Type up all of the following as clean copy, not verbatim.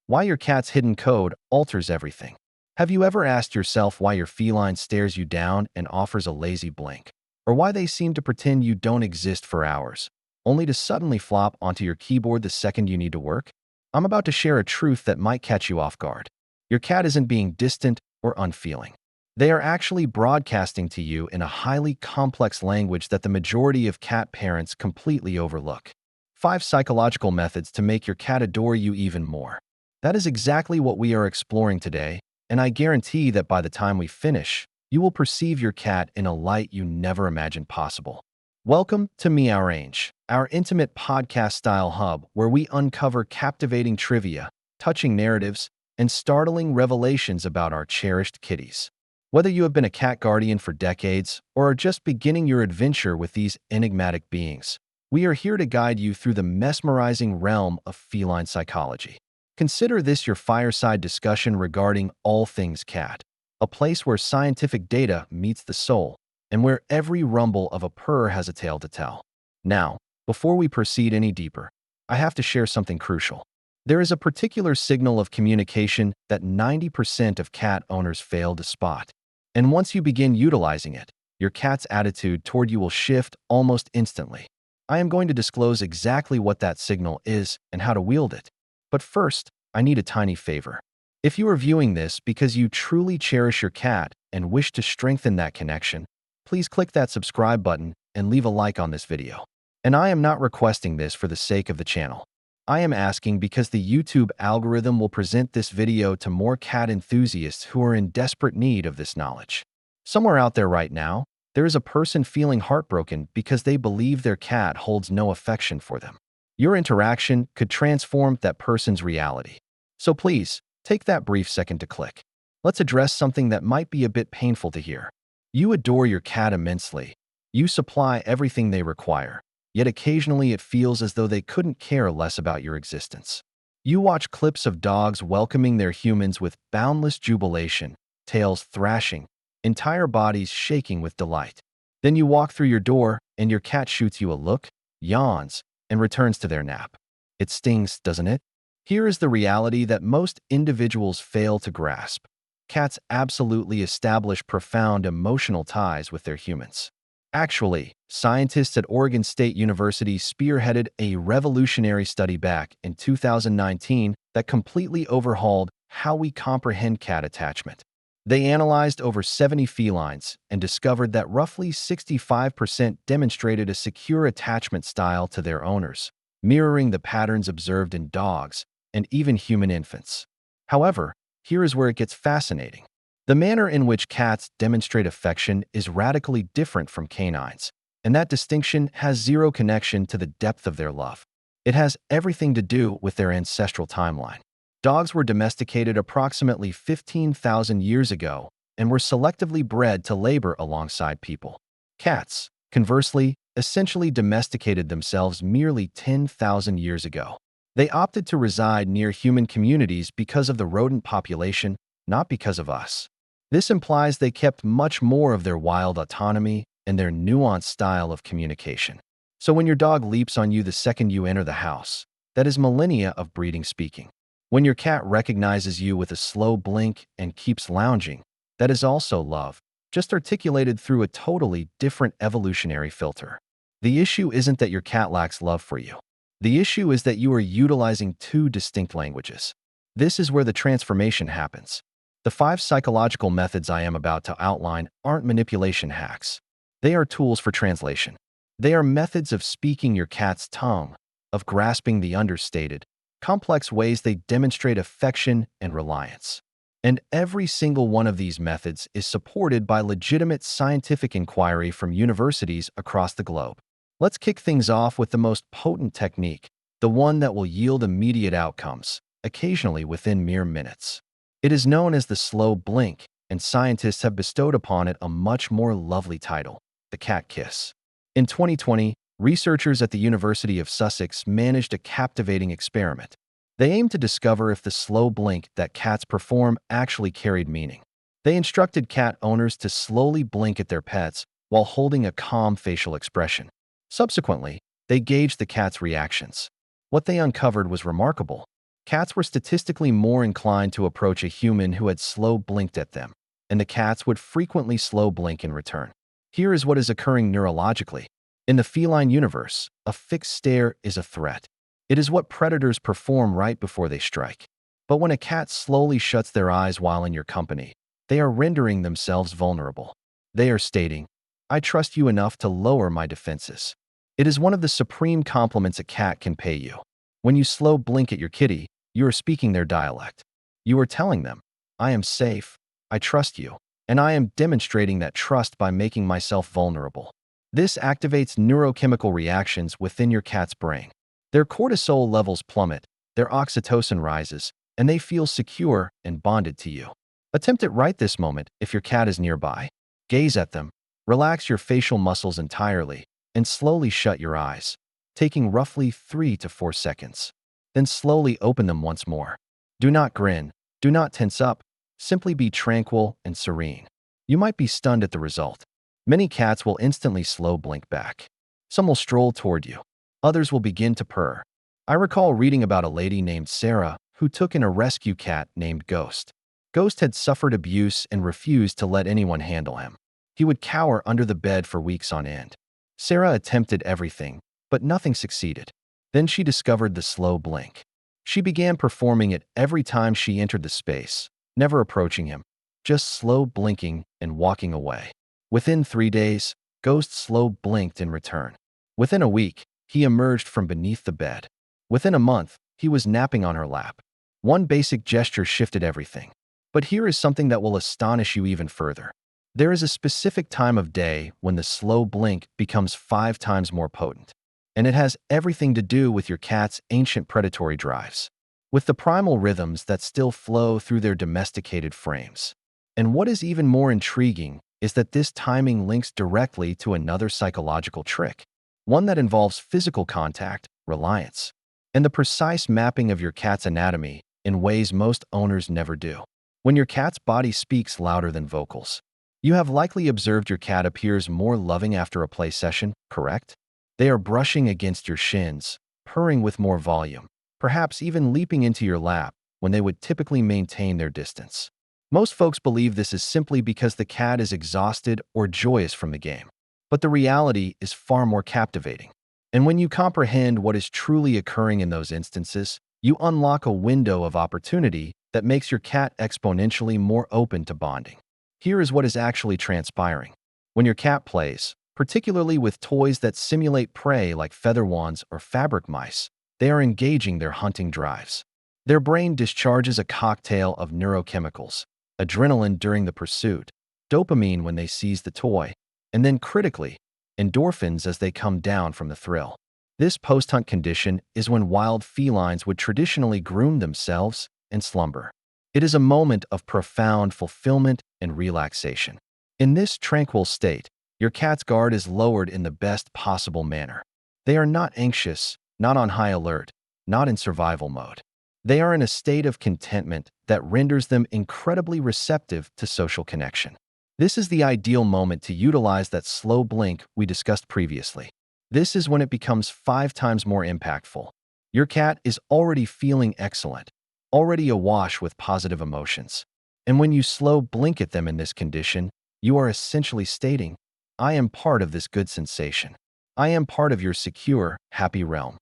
Why your cat's hidden code alters everything. Have you ever asked yourself why your feline stares you down and offers a lazy blink? Or why they seem to pretend you don't exist for hours, only to suddenly flop onto your keyboard the second you need to work? I'm about to share a truth that might catch you off guard. Your cat isn't being distant or unfeeling. They are actually broadcasting to you in a highly complex language that the majority of cat parents completely overlook. 5 psychological methods to make your cat adore you even more. That is exactly what we are exploring today, and I guarantee that by the time we finish, you will perceive your cat in a light you never imagined possible. Welcome to Meowrange, our intimate podcast-style hub where we uncover captivating trivia, touching narratives, and startling revelations about our cherished kitties. Whether you have been a cat guardian for decades or are just beginning your adventure with these enigmatic beings, we are here to guide you through the mesmerizing realm of feline psychology. Consider this your fireside discussion regarding all things cat, a place where scientific data meets the soul and where every rumble of a purr has a tale to tell. Now, before we proceed any deeper, I have to share something crucial. There is a particular signal of communication that 90% of cat owners fail to spot. And once you begin utilizing it, your cat's attitude toward you will shift almost instantly. I am going to disclose exactly what that signal is and how to wield it. But first, I need a tiny favor. If you are viewing this because you truly cherish your cat and wish to strengthen that connection, please click that subscribe button and leave a like on this video. And I am not requesting this for the sake of the channel. I am asking because the YouTube algorithm will present this video to more cat enthusiasts who are in desperate need of this knowledge. Somewhere out there right now, there is a person feeling heartbroken because they believe their cat holds no affection for them. Your interaction could transform that person's reality. So please, take that brief second to click. Let's address something that might be a bit painful to hear. You adore your cat immensely. You supply everything they require, yet occasionally it feels as though they couldn't care less about your existence. You watch clips of dogs welcoming their humans with boundless jubilation, tails thrashing, entire bodies shaking with delight. Then you walk through your door and your cat shoots you a look, yawns, and returns to their nap. It stings, doesn't it? Here is the reality that most individuals fail to grasp. Cats absolutely establish profound emotional ties with their humans. Actually, scientists at Oregon State University spearheaded a revolutionary study back in 2019 that completely overhauled how we comprehend cat attachment. They analyzed over 70 felines and discovered that roughly 65% demonstrated a secure attachment style to their owners, mirroring the patterns observed in dogs and even human infants. However, here is where it gets fascinating. The manner in which cats demonstrate affection is radically different from canines, and that distinction has zero connection to the depth of their love. It has everything to do with their ancestral timeline. Dogs were domesticated approximately 15,000 years ago and were selectively bred to labor alongside people. Cats, conversely, essentially domesticated themselves merely 10,000 years ago. They opted to reside near human communities because of the rodent population, not because of us. This implies they kept much more of their wild autonomy and their nuanced style of communication. So when your dog leaps on you the second you enter the house, that is millennia of breeding speaking. When your cat recognizes you with a slow blink and keeps lounging, that is also love, just articulated through a totally different evolutionary filter. The issue isn't that your cat lacks love for you. The issue is that you are utilizing 2 distinct languages. This is where the transformation happens. The 5 psychological methods I am about to outline aren't manipulation hacks. They are tools for translation. They are methods of speaking your cat's tongue, of grasping the understated, complex ways they demonstrate affection and reliance. And every single one of these methods is supported by legitimate scientific inquiry from universities across the globe. Let's kick things off with the most potent technique, the one that will yield immediate outcomes, occasionally within mere minutes. It is known as the slow blink, and scientists have bestowed upon it a much more lovely title, the cat kiss. In 2020, researchers at the University of Sussex managed a captivating experiment. They aimed to discover if the slow blink that cats perform actually carried meaning. They instructed cat owners to slowly blink at their pets while holding a calm facial expression. Subsequently, they gauged the cat's reactions. What they uncovered was remarkable. Cats were statistically more inclined to approach a human who had slow blinked at them, and the cats would frequently slow blink in return. Here is what is occurring neurologically. In the feline universe, a fixed stare is a threat. It is what predators perform right before they strike. But when a cat slowly shuts their eyes while in your company, they are rendering themselves vulnerable. They are stating, "I trust you enough to lower my defenses." It is one of the supreme compliments a cat can pay you. When you slow blink at your kitty, you are speaking their dialect. You are telling them, "I am safe, I trust you, and I am demonstrating that trust by making myself vulnerable." This activates neurochemical reactions within your cat's brain. Their cortisol levels plummet, their oxytocin rises, and they feel secure and bonded to you. Attempt it right this moment if your cat is nearby. Gaze at them, relax your facial muscles entirely, and slowly shut your eyes, taking roughly 3 to 4 seconds. Then slowly open them once more. Do not grin, do not tense up, simply be tranquil and serene. You might be stunned at the result. Many cats will instantly slow blink back. Some will stroll toward you. Others will begin to purr. I recall reading about a lady named Sarah who took in a rescue cat named Ghost. Ghost had suffered abuse and refused to let anyone handle him. He would cower under the bed for weeks on end. Sarah attempted everything, but nothing succeeded. Then she discovered the slow blink. She began performing it every time she entered the space, never approaching him, just slow blinking and walking away. Within 3 days, Ghost slow blinked in return. Within a week, he emerged from beneath the bed. Within a month, he was napping on her lap. One basic gesture shifted everything. But here is something that will astonish you even further. There is a specific time of day when the slow blink becomes 5 times more potent. And it has everything to do with your cat's ancient predatory drives, with the primal rhythms that still flow through their domesticated frames. And what is even more intriguing is that this timing links directly to another psychological trick, one that involves physical contact, reliance, and the precise mapping of your cat's anatomy in ways most owners never do. When your cat's body speaks louder than vocals, you have likely observed your cat appears more loving after a play session, correct? They are brushing against your shins, purring with more volume, perhaps even leaping into your lap when they would typically maintain their distance. Most folks believe this is simply because the cat is exhausted or joyous from the game. But the reality is far more captivating. And when you comprehend what is truly occurring in those instances, you unlock a window of opportunity that makes your cat exponentially more open to bonding. Here is what is actually transpiring. When your cat plays, particularly with toys that simulate prey like feather wands or fabric mice, they are engaging their hunting drives. Their brain discharges a cocktail of neurochemicals: adrenaline during the pursuit, dopamine when they seize the toy, and then critically, endorphins as they come down from the thrill. This post-hunt condition is when wild felines would traditionally groom themselves and slumber. It is a moment of profound fulfillment and relaxation. In this tranquil state, your cat's guard is lowered in the best possible manner. They are not anxious, not on high alert, not in survival mode. They are in a state of contentment that renders them incredibly receptive to social connection. This is the ideal moment to utilize that slow blink we discussed previously. This is when it becomes 5 times more impactful. Your cat is already feeling excellent, already awash with positive emotions. And when you slow blink at them in this condition, you are essentially stating, "I am part of this good sensation. I am part of your secure, happy realm."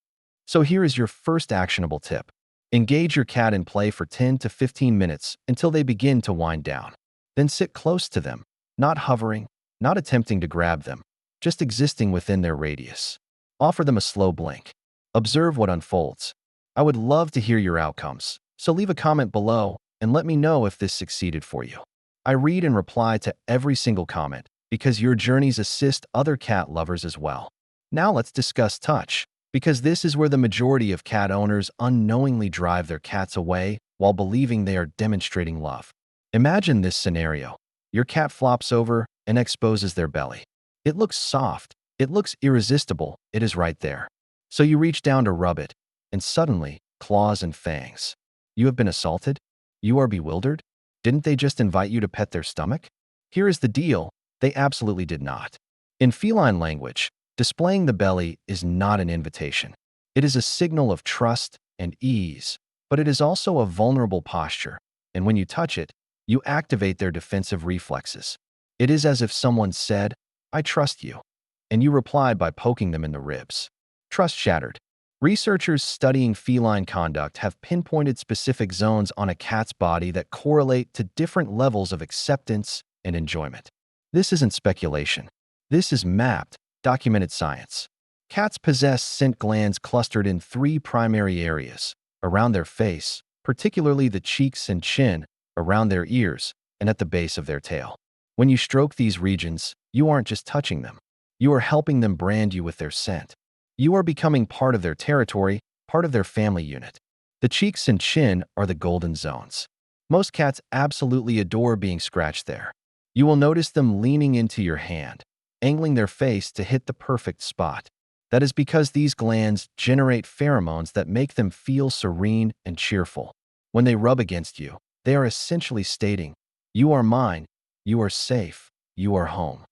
So here is your first actionable tip. Engage your cat in play for 10 to 15 minutes until they begin to wind down. Then sit close to them, not hovering, not attempting to grab them, just existing within their radius. Offer them a slow blink. Observe what unfolds. I would love to hear your outcomes, so leave a comment below and let me know if this succeeded for you. I read and reply to every single comment because your journeys assist other cat lovers as well. Now let's discuss touch, because this is where the majority of cat owners unknowingly drive their cats away while believing they are demonstrating love. Imagine this scenario. Your cat flops over and exposes their belly. It looks soft. It looks irresistible. It is right there. So you reach down to rub it, and suddenly, claws and fangs. You have been assaulted? You are bewildered? Didn't they just invite you to pet their stomach? Here is the deal. They absolutely did not. In feline language, displaying the belly is not an invitation. It is a signal of trust and ease. but it is also a vulnerable posture, and when you touch it, you activate their defensive reflexes. It is as if someone said, "I trust you," and you replied by poking them in the ribs. Trust shattered. Researchers studying feline conduct have pinpointed specific zones on a cat's body that correlate to different levels of acceptance and enjoyment. This isn't speculation. This is mapped, documented science. Cats possess scent glands clustered in three primary areas: around their face, particularly the cheeks and chin, around their ears, and at the base of their tail. When you stroke these regions, you aren't just touching them. You are helping them brand you with their scent. You are becoming part of their territory, part of their family unit. The cheeks and chin are the golden zones. Most cats absolutely adore being scratched there. You will notice them leaning into your hand, angling their face to hit the perfect spot. That is because these glands generate pheromones that make them feel serene and cheerful. When they rub against you, they are essentially stating, "You are mine, you are safe, you are home."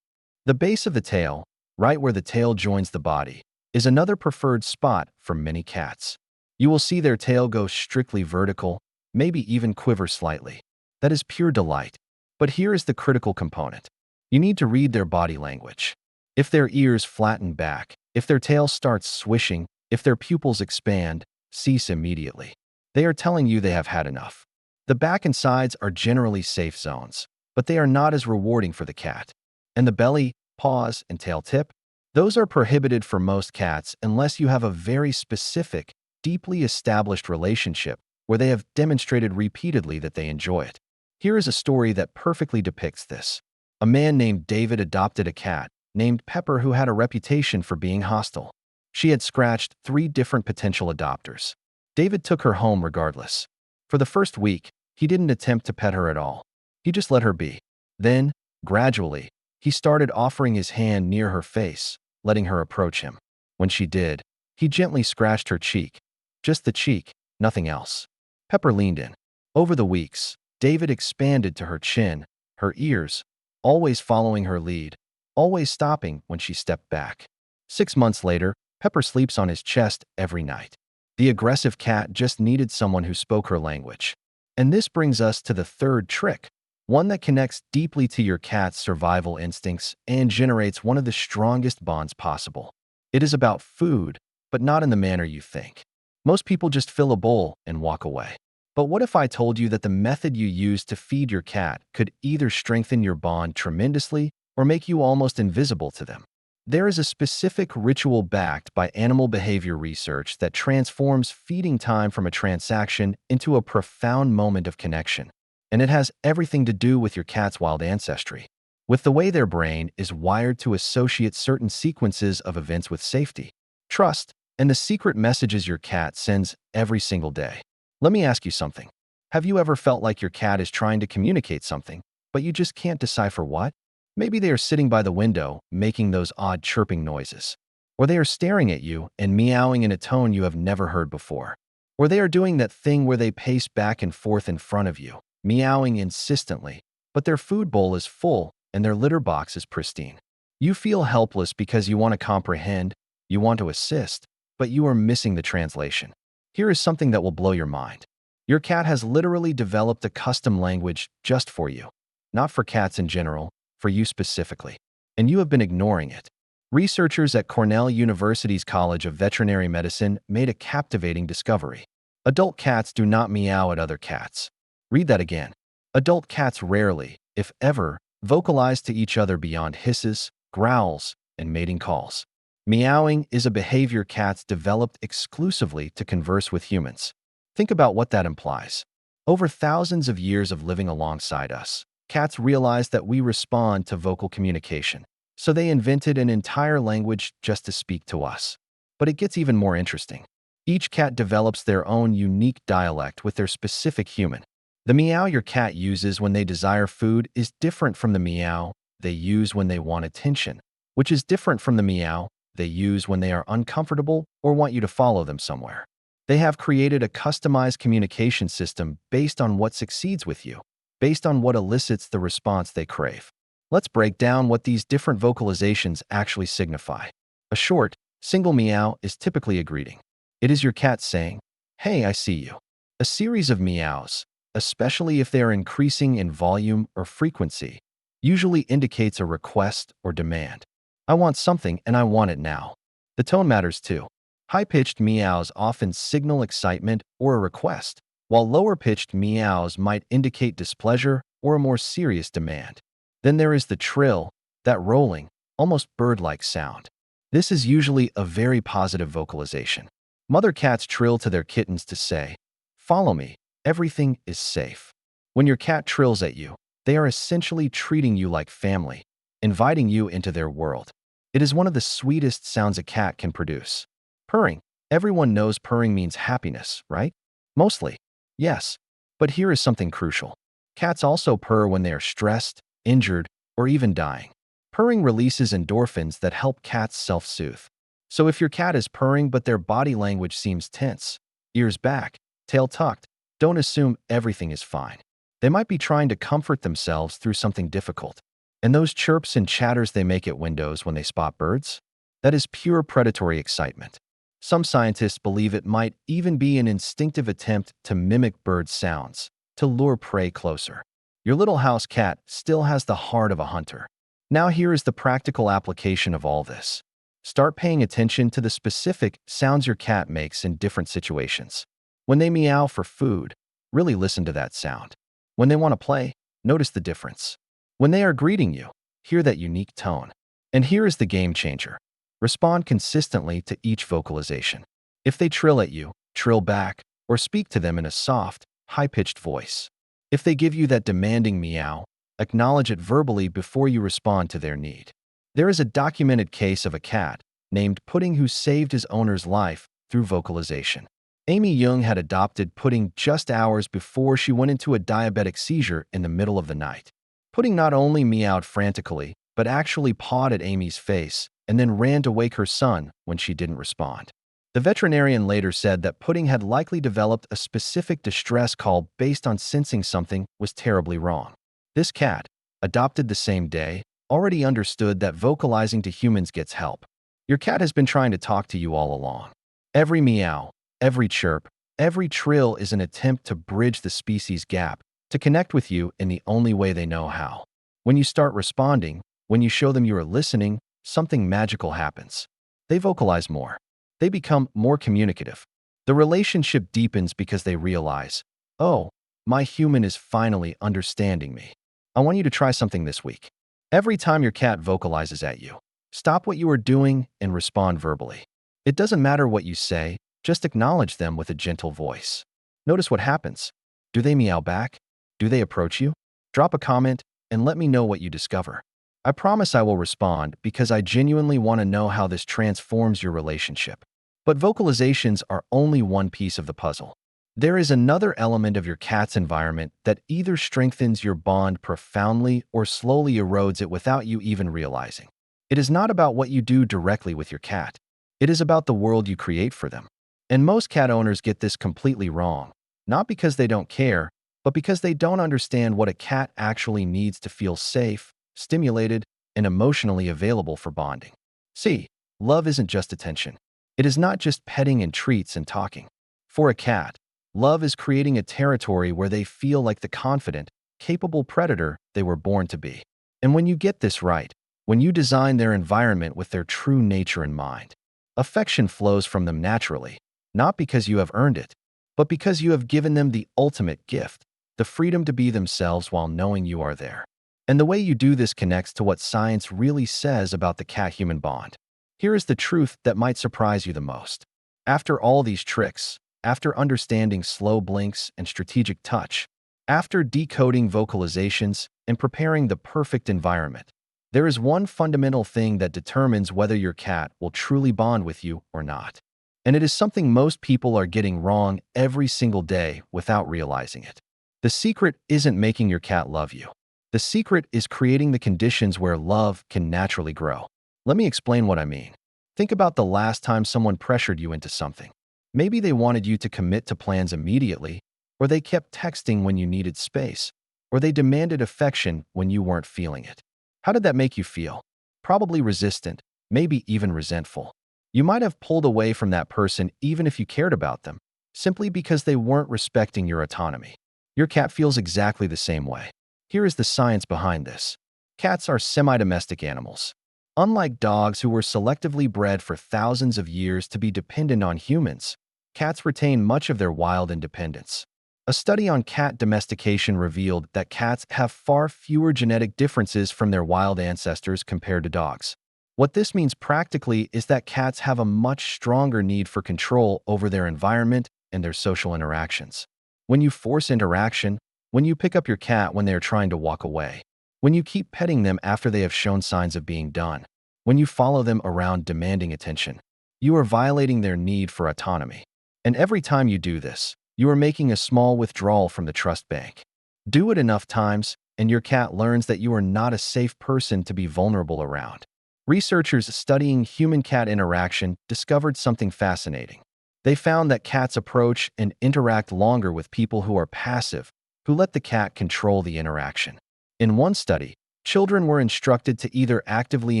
The base of the tail, right where the tail joins the body, is another preferred spot for many cats. You will see their tail go strictly vertical, maybe even quiver slightly. That is pure delight. But here is the critical component. You need to read their body language. If their ears flatten back, if their tail starts swishing, if their pupils expand, cease immediately. They are telling you they have had enough. The back and sides are generally safe zones, but they are not as rewarding for the cat. And the belly, paws, and tail tip? Those are prohibited for most cats unless you have a very specific, deeply established relationship where they have demonstrated repeatedly that they enjoy it. Here is a story that perfectly depicts this. A man named David adopted a cat named Pepper who had a reputation for being hostile. She had scratched 3 different potential adopters. David took her home regardless. For the first week, he didn't attempt to pet her at all. He just let her be. Then, gradually, he started offering his hand near her face, letting her approach him. When she did, he gently scratched her cheek. Just the cheek, nothing else. Pepper leaned in. Over the weeks, David expanded to her chin, her ears, always following her lead, always stopping when she stepped back. 6 months later, Pepper sleeps on his chest every night. The aggressive cat just needed someone who spoke her language. And this brings us to the third trick, one that connects deeply to your cat's survival instincts and generates one of the strongest bonds possible. It is about food, but not in the manner you think. Most people just fill a bowl and walk away. But what if I told you that the method you use to feed your cat could either strengthen your bond tremendously or make you almost invisible to them? There is a specific ritual backed by animal behavior research that transforms feeding time from a transaction into a profound moment of connection. And it has everything to do with your cat's wild ancestry, with the way their brain is wired to associate certain sequences of events with safety, trust, and the secret messages your cat sends every single day. Let me ask you something. Have you ever felt like your cat is trying to communicate something, but you just can't decipher what? Maybe they are sitting by the window, making those odd chirping noises. Or they are staring at you and meowing in a tone you have never heard before. Or they are doing that thing where they pace back and forth in front of you, meowing insistently, but their food bowl is full and their litter box is pristine. You feel helpless because you want to comprehend, you want to assist, but you are missing the translation. Here is something that will blow your mind. Your cat has literally developed a custom language just for you. Not for cats in general, for you specifically. And you have been ignoring it. Researchers at Cornell University's College of Veterinary Medicine made a captivating discovery. Adult cats do not meow at other cats. Read that again. Adult cats rarely, if ever, vocalize to each other beyond hisses, growls, and mating calls. Meowing is a behavior cats developed exclusively to converse with humans. Think about what that implies. Over thousands of years of living alongside us, cats realized that we respond to vocal communication, so they invented an entire language just to speak to us. But it gets even more interesting. Each cat develops their own unique dialect with their specific human. The meow your cat uses when they desire food is different from the meow they use when they want attention, which is different from the meow they use when they are uncomfortable or want you to follow them somewhere. They have created a customized communication system based on what succeeds with you, based on what elicits the response they crave. Let's break down what these different vocalizations actually signify. A short, single meow is typically a greeting. It is your cat saying, "Hey, I see you." A series of meows, especially if they are increasing in volume or frequency, usually indicates a request or demand. I want something and I want it now. The tone matters too. High-pitched meows often signal excitement or a request, while lower-pitched meows might indicate displeasure or a more serious demand. Then there is the trill, that rolling, almost bird-like sound. This is usually a very positive vocalization. Mother cats trill to their kittens to say, "Follow me, everything is safe." When your cat trills at you, they are essentially treating you like family, inviting you into their world. It is one of the sweetest sounds a cat can produce. Purring. Everyone knows purring means happiness, right? Mostly. Yes. But here is something crucial. Cats also purr when they are stressed, injured, or even dying. Purring releases endorphins that help cats self-soothe. So if your cat is purring but their body language seems tense, ears back, tail tucked, don't assume everything is fine. They might be trying to comfort themselves through something difficult. And those chirps and chatters they make at windows when they spot birds? That is pure predatory excitement. Some scientists believe it might even be an instinctive attempt to mimic bird sounds, to lure prey closer. Your little house cat still has the heart of a hunter. Now here is the practical application of all this. Start paying attention to the specific sounds your cat makes in different situations. When they meow for food, really listen to that sound. When they want to play, notice the difference. When they are greeting you, hear that unique tone. And here is the game changer. Respond consistently to each vocalization. If they trill at you, trill back, or speak to them in a soft, high-pitched voice. If they give you that demanding meow, acknowledge it verbally before you respond to their need. There is a documented case of a cat named Pudding who saved his owner's life through vocalization. Amy Young had adopted Pudding just hours before she went into a diabetic seizure in the middle of the night. Pudding not only meowed frantically, but actually pawed at Amy's face and then ran to wake her son when she didn't respond. The veterinarian later said that Pudding had likely developed a specific distress call based on sensing something was terribly wrong. This cat, adopted the same day, already understood that vocalizing to humans gets help. Your cat has been trying to talk to you all along. Every meow, every chirp, every trill is an attempt to bridge the species gap, to connect with you in the only way they know how. When you start responding, when you show them you are listening, something magical happens. They vocalize more. They become more communicative. The relationship deepens because they realize, oh, my human is finally understanding me. I want you to try something this week. Every time your cat vocalizes at you, stop what you are doing and respond verbally. It doesn't matter what you say, just acknowledge them with a gentle voice. Notice what happens. Do they meow back? Do they approach you? Drop a comment and let me know what you discover. I promise I will respond because I genuinely want to know how this transforms your relationship. But vocalizations are only one piece of the puzzle. There is another element of your cat's environment that either strengthens your bond profoundly or slowly erodes it without you even realizing. It is not about what you do directly with your cat. It is about the world you create for them. And most cat owners get this completely wrong, not because they don't care, but because they don't understand what a cat actually needs to feel safe, stimulated, and emotionally available for bonding. See, love isn't just attention. It is not just petting and treats and talking. For a cat, love is creating a territory where they feel like the confident, capable predator they were born to be. And when you get this right, when you design their environment with their true nature in mind, affection flows from them naturally, not because you have earned it, but because you have given them the ultimate gift, the freedom to be themselves while knowing you are there. And the way you do this connects to what science really says about the cat-human bond. Here is the truth that might surprise you the most. After all these tricks, after understanding slow blinks and strategic touch, after decoding vocalizations and preparing the perfect environment, there is one fundamental thing that determines whether your cat will truly bond with you or not. And it is something most people are getting wrong every single day without realizing it. The secret isn't making your cat love you. The secret is creating the conditions where love can naturally grow. Let me explain what I mean. Think about the last time someone pressured you into something. Maybe they wanted you to commit to plans immediately, or they kept texting when you needed space, or they demanded affection when you weren't feeling it. How did that make you feel? Probably resistant, maybe even resentful. You might have pulled away from that person even if you cared about them, simply because they weren't respecting your autonomy. Your cat feels exactly the same way. Here is the science behind this. Cats are semi-domestic animals. Unlike dogs who were selectively bred for thousands of years to be dependent on humans, cats retain much of their wild independence. A study on cat domestication revealed that cats have far fewer genetic differences from their wild ancestors compared to dogs. What this means practically is that cats have a much stronger need for control over their environment and their social interactions. When you force interaction, when you pick up your cat when they are trying to walk away, when you keep petting them after they have shown signs of being done, when you follow them around demanding attention, you are violating their need for autonomy. And every time you do this, you are making a small withdrawal from the trust bank. Do it enough times, and your cat learns that you are not a safe person to be vulnerable around. Researchers studying human-cat interaction discovered something fascinating. They found that cats approach and interact longer with people who are passive, who let the cat control the interaction. In one study, children were instructed to either actively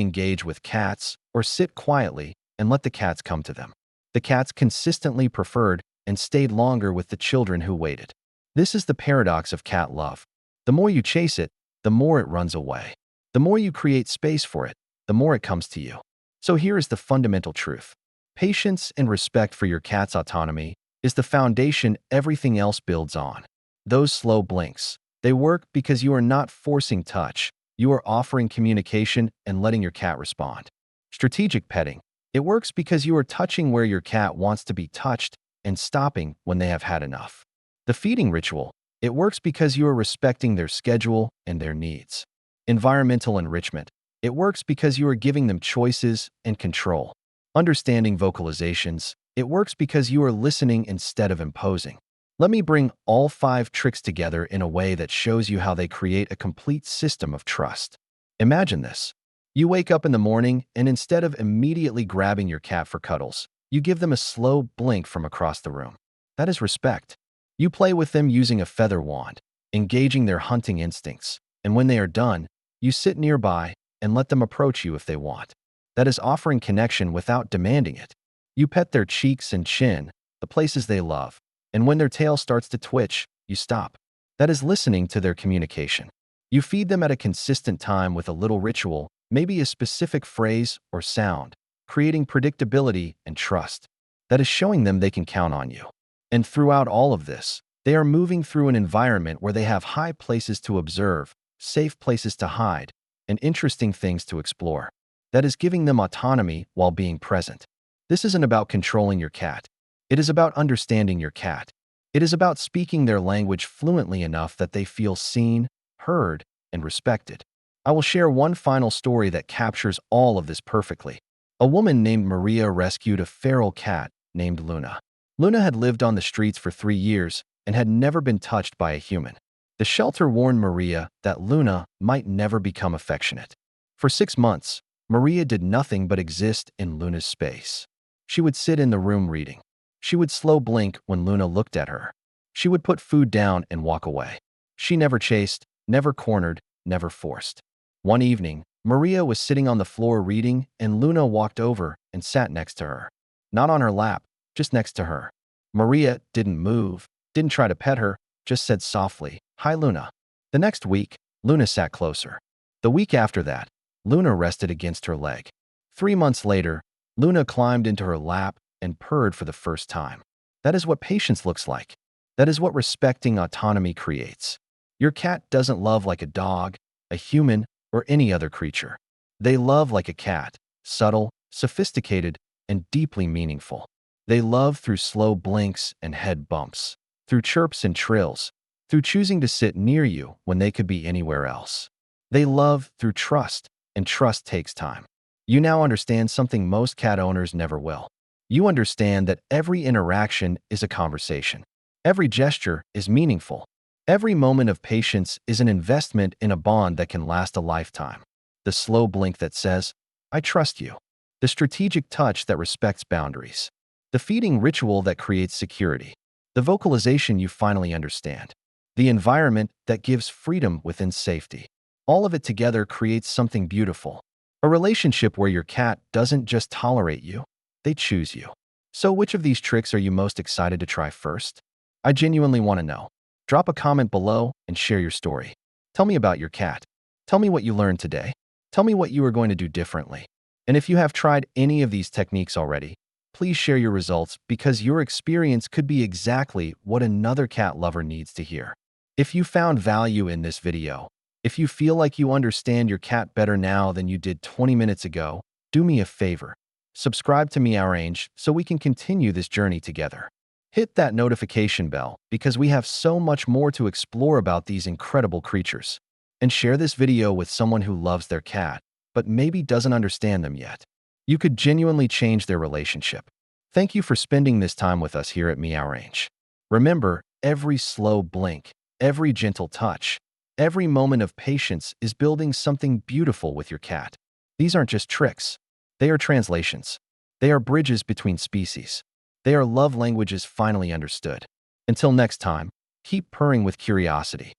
engage with cats or sit quietly and let the cats come to them. The cats consistently preferred and stayed longer with the children who waited. This is the paradox of cat love. The more you chase it, the more it runs away. The more you create space for it, the more it comes to you. So here is the fundamental truth. Patience and respect for your cat's autonomy is the foundation everything else builds on. Those slow blinks, they work because you are not forcing touch. You are offering communication and letting your cat respond. Strategic petting, it works because you are touching where your cat wants to be touched and stopping when they have had enough. The feeding ritual, it works because you are respecting their schedule and their needs. Environmental enrichment, it works because you are giving them choices and control. Understanding vocalizations, it works because you are listening instead of imposing. Let me bring all 5 tricks together in a way that shows you how they create a complete system of trust. Imagine this. You wake up in the morning and instead of immediately grabbing your cat for cuddles, you give them a slow blink from across the room. That is respect. You play with them using a feather wand, engaging their hunting instincts, and when they are done, you sit nearby and let them approach you if they want. That is offering connection without demanding it. You pet their cheeks and chin, the places they love, and when their tail starts to twitch, you stop. That is listening to their communication. You feed them at a consistent time with a little ritual, maybe a specific phrase or sound, creating predictability and trust. That is showing them they can count on you. And throughout all of this, they are moving through an environment where they have high places to observe, safe places to hide, and interesting things to explore. That is giving them autonomy while being present. This isn't about controlling your cat. It is about understanding your cat. It is about speaking their language fluently enough that they feel seen, heard, and respected. I will share one final story that captures all of this perfectly. A woman named Maria rescued a feral cat named Luna. Luna had lived on the streets for 3 years and had never been touched by a human. The shelter warned Maria that Luna might never become affectionate. For 6 months, Maria did nothing but exist in Luna's space. She would sit in the room reading. She would slow blink when Luna looked at her. She would put food down and walk away. She never chased, never cornered, never forced. One evening, Maria was sitting on the floor reading, and Luna walked over and sat next to her. Not on her lap, just next to her. Maria didn't move, didn't try to pet her, just said softly, "Hi, Luna." The next week, Luna sat closer. The week after that, Luna rested against her leg. 3 months later, Luna climbed into her lap and purred for the first time. That is what patience looks like. That is what respecting autonomy creates. Your cat doesn't love like a dog, a human, or any other creature. They love like a cat, subtle, sophisticated, and deeply meaningful. They love through slow blinks and head bumps, through chirps and trills, through choosing to sit near you when they could be anywhere else. They love through trust, and trust takes time. You now understand something most cat owners never will. You understand that every interaction is a conversation. Every gesture is meaningful. Every moment of patience is an investment in a bond that can last a lifetime. The slow blink that says, "I trust you." The strategic touch that respects boundaries. The feeding ritual that creates security. The vocalization you finally understand. The environment that gives freedom within safety. All of it together creates something beautiful. A relationship where your cat doesn't just tolerate you, they choose you. So which of these tricks are you most excited to try first? I genuinely want to know. Drop a comment below and share your story. Tell me about your cat. Tell me what you learned today. Tell me what you are going to do differently. And if you have tried any of these techniques already, please share your results because your experience could be exactly what another cat lover needs to hear. If you found value in this video, if you feel like you understand your cat better now than you did 20 minutes ago, do me a favor. Subscribe to Meowrange so we can continue this journey together. Hit that notification bell because we have so much more to explore about these incredible creatures. And share this video with someone who loves their cat, but maybe doesn't understand them yet. You could genuinely change their relationship. Thank you for spending this time with us here at Meowrange. Remember, every slow blink, every gentle touch, every moment of patience is building something beautiful with your cat. These aren't just tricks. They are translations. They are bridges between species. They are love languages finally understood. Until next time, keep purring with curiosity.